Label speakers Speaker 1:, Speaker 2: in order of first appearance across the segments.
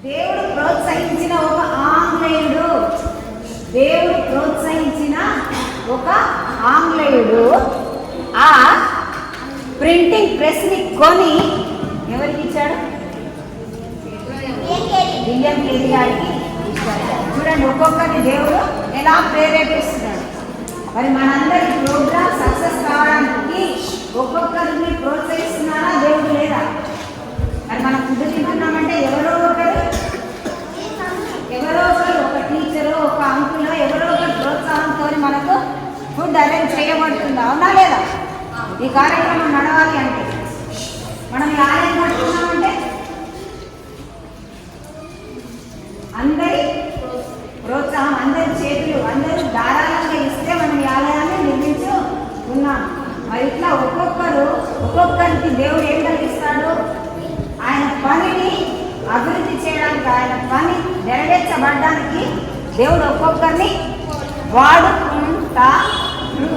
Speaker 1: దేవుడు ప్రోత్సహించిన ఒక ఆంగ్లేయుడు, దేవుడు ప్రోత్సహించిన ఒక ఆంగ్లేయుడు ఆ ప్రింటింగ్ ప్రెస్ని కొని ఎవరికి ఇచ్చాడు? విలియం కేరీ గారికి ఇచ్చాడు. చూడండి ఒక్కొక్కరిని దేవుడు ఎలా ప్రేరేపిస్తున్నాడు. మరి మనందరి ప్రోగ్రామ్ సక్సెస్ కావడానికి ఒక్కొక్కరిని ప్రోత్సహిస్తున్నారా దేవుడు లేదా? మరి మనం ఫుడ్ తింటున్నామంటే ఎవరో ఒకరు ఒక టీచరు, ఒక అంకుల్, ఎవరో ఒకరు ప్రోత్సాహంతో మనకు ఫుడ్ అరేంజ్ చేయబడుతుంది. అవునా లేదా? ఈ కార్యక్రమం నడవాలి అంటే మనం ఈ ఆలయం కట్టుకున్నామంటే అందరి ప్రోత్సాహం, అందరి చేతులు, అందరూ ధారాళంగా ఇస్తే మనం ఈ ఆలయాన్ని నిర్మించుకున్నాం. మరి ఇట్లా ఒక్కొక్కరికి దేవుడు ఏం కలిగిస్తాడు? ఆయన పనిని అభివృద్ధి చేయడానికి, ఆయన పని నెరవేర్చబడడానికి దేవుడు ఒక్కొక్కరిని వాడుకుంటాడు,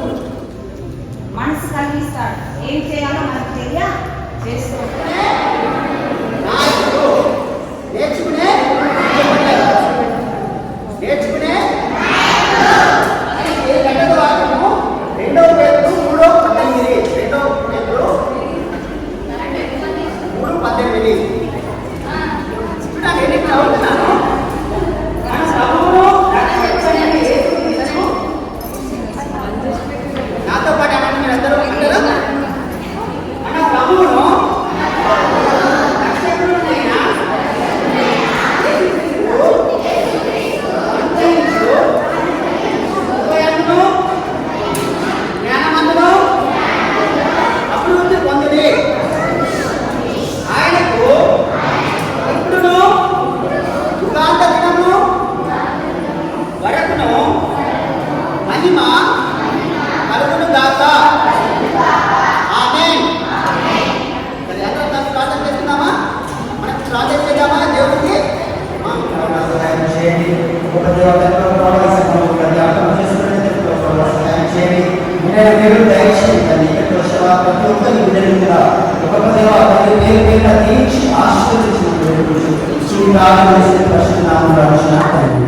Speaker 1: మనసు కలిగిస్తాడు. ఏం చేయాలో మనకు చేస్తూ
Speaker 2: ఆశీర్వదించిన